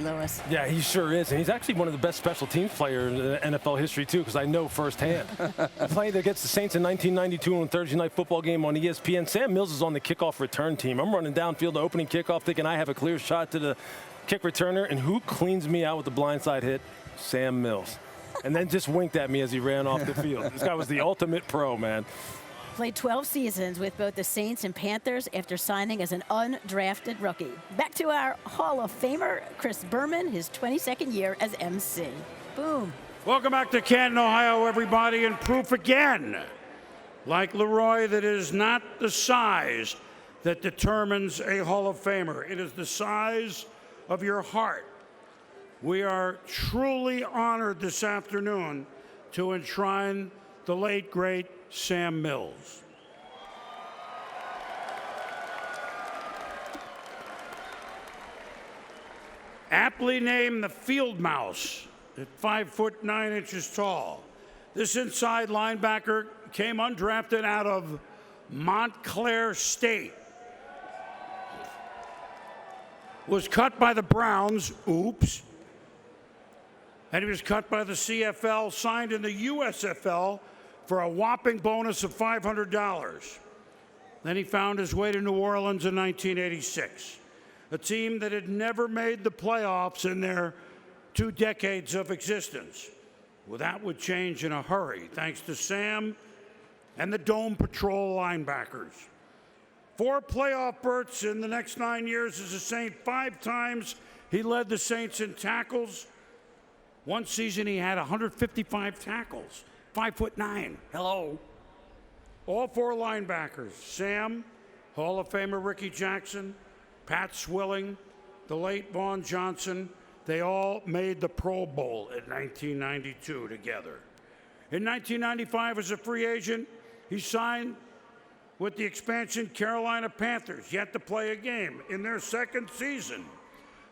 Lewis. Yeah, he sure is. And he's actually one of the best special teams players in NFL history, too, because I know firsthand. He played against the Saints in 1992 on a Thursday Night Football game on ESPN. Sam Mills is on the kickoff return team. I'm running downfield the opening kickoff thinking I have a clear shot to the kick returner, and who cleans me out with the blindside hit? Sam Mills. And then just winked at me as he ran off the field. This guy was the ultimate pro, man. Played 12 seasons with both the Saints and Panthers after signing as an undrafted rookie. Back to our Hall of Famer, Chris Berman, his 22nd year as MC. Boom. Welcome back to Canton, Ohio, everybody, and proof again, like Leroy, that it is not the size that determines a Hall of Famer. It is the size of your heart. We are truly honored this afternoon to enshrine the late, great Sam Mills. Aptly named the Field Mouse at 5'9" tall. This inside linebacker came undrafted out of Montclair State. Was cut by the Browns, oops. And he was cut by the CFL, signed in the USFL for a whopping bonus of $500. Then he found his way to New Orleans in 1986, a team that had never made the playoffs in their 2 decades of existence. Well, that would change in a hurry, thanks to Sam and the Dome Patrol linebackers. 4 playoff berths in the next 9 years as a Saint. 5 times he led the Saints in tackles. One season he had 155 tackles. 5'9". Hello. All 4 linebackers, Sam, Hall of Famer Ricky Jackson, Pat Swilling, the late Vaughn Johnson, they all made the Pro Bowl in 1992 together. In 1995, as a free agent, he signed with the expansion Carolina Panthers, yet to play a game in their 2nd season.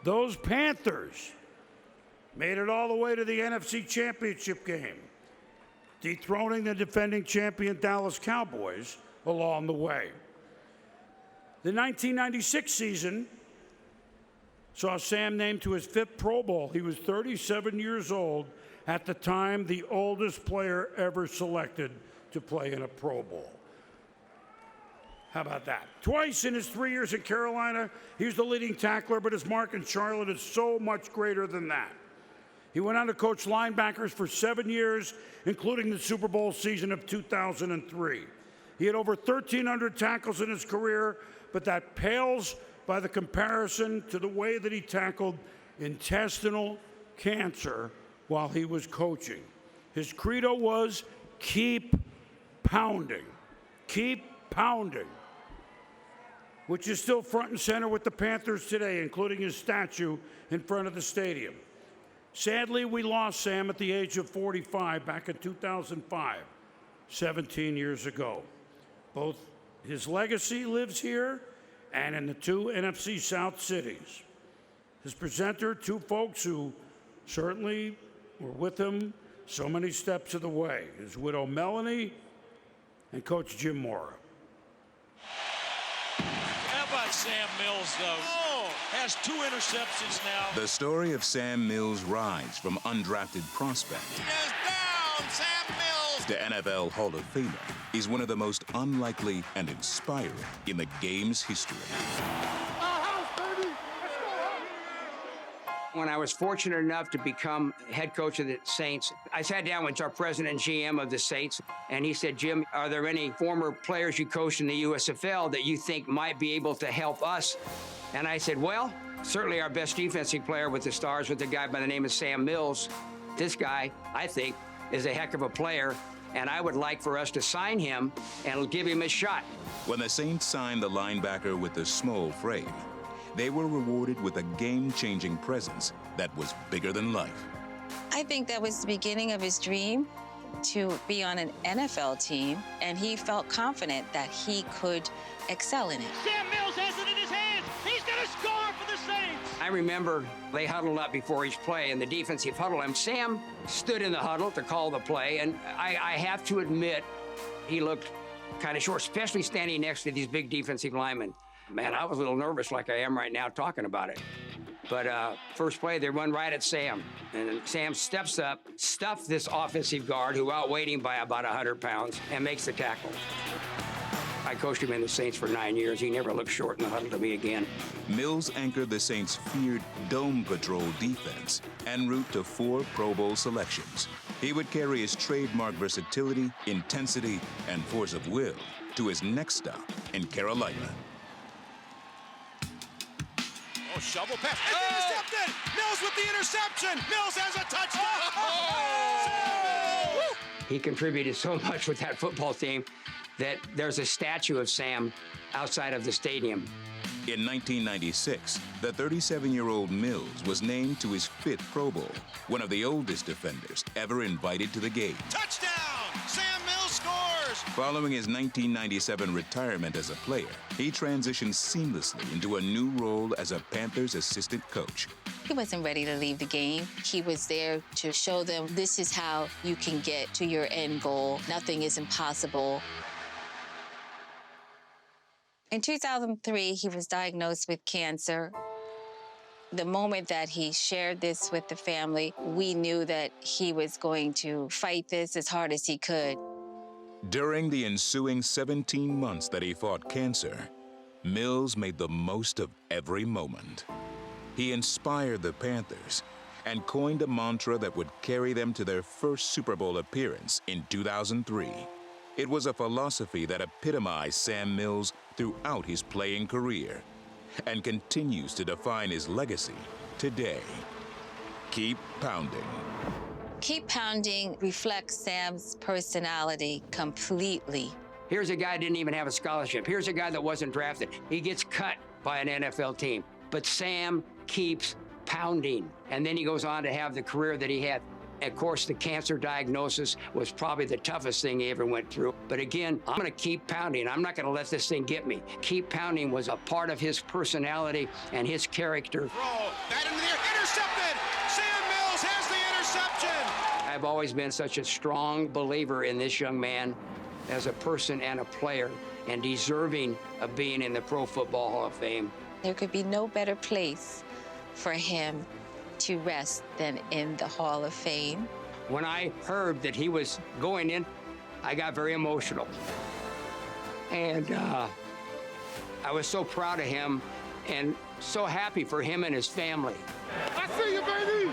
Those Panthers made it all the way to the NFC Championship game, dethroning the defending champion Dallas Cowboys along the way. The 1996 season saw Sam named to his 5th Pro Bowl. He was 37 years old at the time, the oldest player ever selected to play in a Pro Bowl. How about that? Twice in his 3 years in Carolina, he was the leading tackler, but his mark in Charlotte is so much greater than that. He went on to coach linebackers for 7 years, including the Super Bowl season of 2003. He had over 1,300 tackles in his career, but that pales by the comparison to the way that he tackled intestinal cancer while he was coaching. His credo was, keep pounding, which is still front and center with the Panthers today, including his statue in front of the stadium. Sadly, we lost Sam at the age of 45 back in 2005, 17 years ago. Both his legacy lives here and in the 2 NFC South cities. His presenter, 2 folks who certainly were with him so many steps of the way, his widow Melanie and Coach Jim Mora. How about Sam Mills, though? Oh, has 2 interceptions now. The story of Sam Mills' rise from undrafted prospect Is down, Sam Mills. to NFL Hall of Famer is one of the most unlikely and inspiring in the game's history. When I was fortunate enough to become head coach of the Saints, I sat down with our president and GM of the Saints, and he said, Jim, are there any former players you coached in the USFL that you think might be able to help us? And I said, well, certainly our best defensive player with the Stars was a guy by the name of Sam Mills. This guy, I think, is a heck of a player, and I would like for us to sign him and give him a shot. When the Saints signed the linebacker with the small frame, they were rewarded with a game-changing presence that was bigger than life. I think that was the beginning of his dream to be on an NFL team, and he felt confident that he could excel in it. Sam Mills has it in his hands. He's going to score for the Saints. I remember they huddled up before each play, and the defensive huddle, and Sam stood in the huddle to call the play, and I have to admit, he looked kind of short, especially standing next to these big defensive linemen. Man, I was a little nervous like I am right now talking about it. But first play, they run right at Sam. And Sam steps up, stuffs this offensive guard who outweighed him by about 100 pounds and makes the tackle. I coached him in the Saints for 9 years. He never looked short in the huddle to me again. Mills anchored the Saints' feared dome patrol defense en route to 4 Pro Bowl selections. He would carry his trademark versatility, intensity, and force of will to his next stop in Carolina. Oh, shovel pass. It's intercepted. Mills with the interception. Mills has a touchdown. Oh! He contributed so much with that football team that there's a statue of Sam outside of the stadium. In 1996, the 37-year-old Mills was named to his 5th Pro Bowl, one of the oldest defenders ever invited to the game. Touchdown! Sam Mills scores! Following his 1997 retirement as a player, he transitioned seamlessly into a new role as a Panthers assistant coach. He wasn't ready to leave the game. He was there to show them this is how you can get to your end goal. Nothing is impossible. In 2003, he was diagnosed with cancer. The moment that he shared this with the family, we knew that he was going to fight this as hard as he could. During the ensuing 17 months that he fought cancer, Mills made the most of every moment. He inspired the Panthers and coined a mantra that would carry them to their first Super Bowl appearance in 2003. It was a philosophy that epitomized Sam Mills throughout his playing career and continues to define his legacy today. Keep pounding. Keep Pounding reflects Sam's personality completely. Here's a guy who didn't even have a scholarship. Here's a guy that wasn't drafted. He gets cut by an NFL team. But Sam keeps pounding. And then he goes on to have the career that he had. Of course, the cancer diagnosis was probably the toughest thing he ever went through. But again, I'm going to keep pounding. I'm not going to let this thing get me. Keep Pounding was a part of his personality and his character. Throw that into the air. Intercepted! Sam Mills has the interception! I've always been such a strong believer in this young man as a person and a player and deserving of being in the Pro Football Hall of Fame. There could be no better place for him to rest than in the Hall of Fame. When I heard that he was going in, I got very emotional. And I was so proud of him and so happy for him and his family. I see you, baby!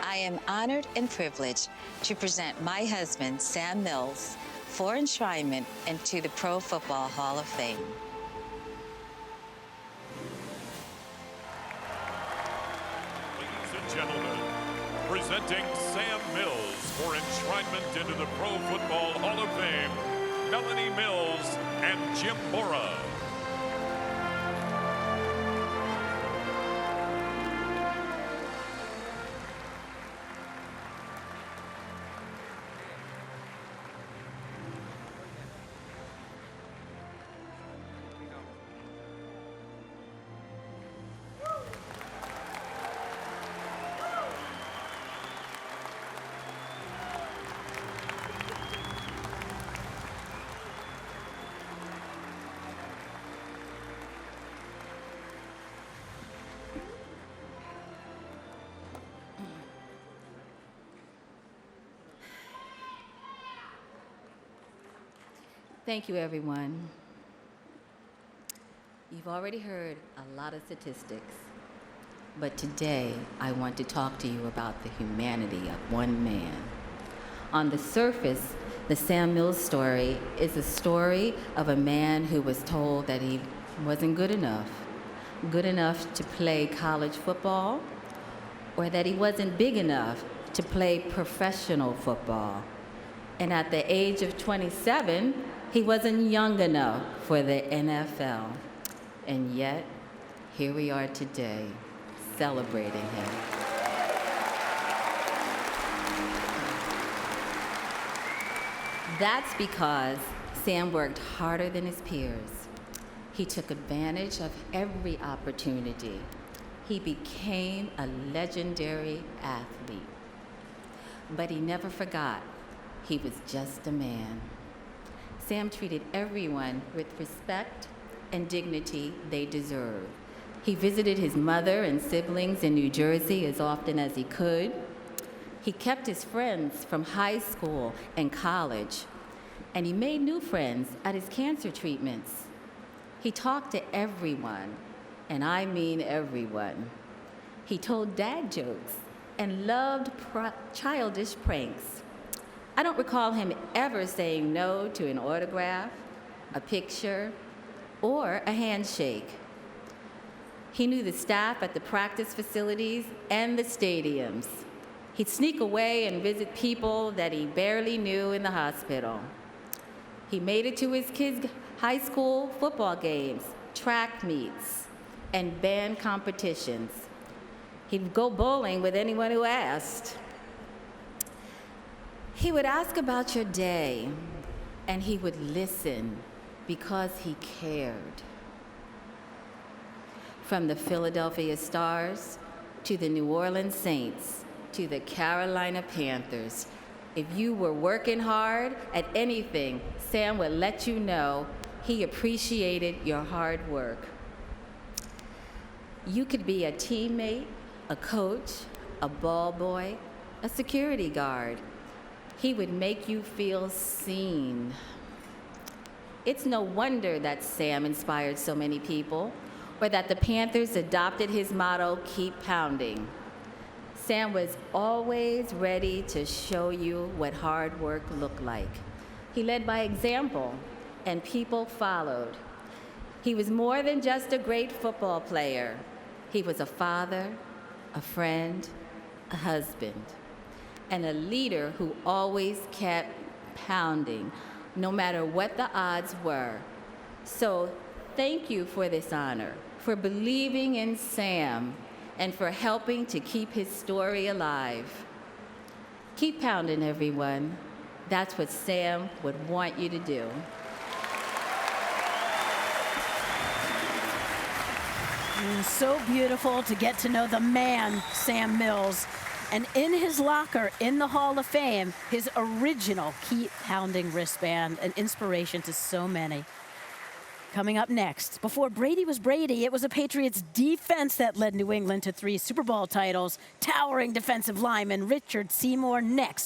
I am honored and privileged to present my husband, Sam Mills, for enshrinement into the Pro Football Hall of Fame. Gentlemen, presenting Sam Mills for enshrinement into the Pro Football Hall of Fame, Melanie Mills and Jim Mora. Thank you, everyone. You've already heard a lot of statistics, but today I want to talk to you about the humanity of one man. On the surface, the Sam Mills story is a story of a man who was told that he wasn't good enough to play college football, or that he wasn't big enough to play professional football. And at the age of 27, he wasn't young enough for the NFL. And yet, here we are today, celebrating him. That's because Sam worked harder than his peers. He took advantage of every opportunity. He became a legendary athlete. But he never forgot he was just a man. Sam treated everyone with respect and dignity they deserve. He visited his mother and siblings in New Jersey as often as he could. He kept his friends from high school and college, and he made new friends at his cancer treatments. He talked to everyone, and I mean everyone. He told dad jokes and loved childish pranks. I don't recall him ever saying no to an autograph, a picture, or a handshake. He knew the staff at the practice facilities and the stadiums. He'd sneak away and visit people that he barely knew in the hospital. He made it to his kids' high school football games, track meets, and band competitions. He'd go bowling with anyone who asked. He would ask about your day, and he would listen because he cared. From the Philadelphia Stars to the New Orleans Saints to the Carolina Panthers, if you were working hard at anything, Sam would let you know he appreciated your hard work. You could be a teammate, a coach, a ball boy, a security guard. He would make you feel seen. It's no wonder that Sam inspired so many people, or that the Panthers adopted his motto, "Keep pounding." Sam was always ready to show you what hard work looked like. He led by example, and people followed. He was more than just a great football player. He was a father, a friend, a husband, and a leader who always kept pounding, no matter what the odds were. So thank you for this honor, for believing in Sam, and for helping to keep his story alive. Keep pounding, everyone. That's what Sam would want you to do. So beautiful to get to know the man, Sam Mills. And in his locker in the Hall of Fame, his original Keep Pounding wristband, an inspiration to so many. Coming up next, before Brady was Brady, it was a Patriots defense that led New England to 3 Super Bowl titles. Towering defensive lineman Richard Seymour next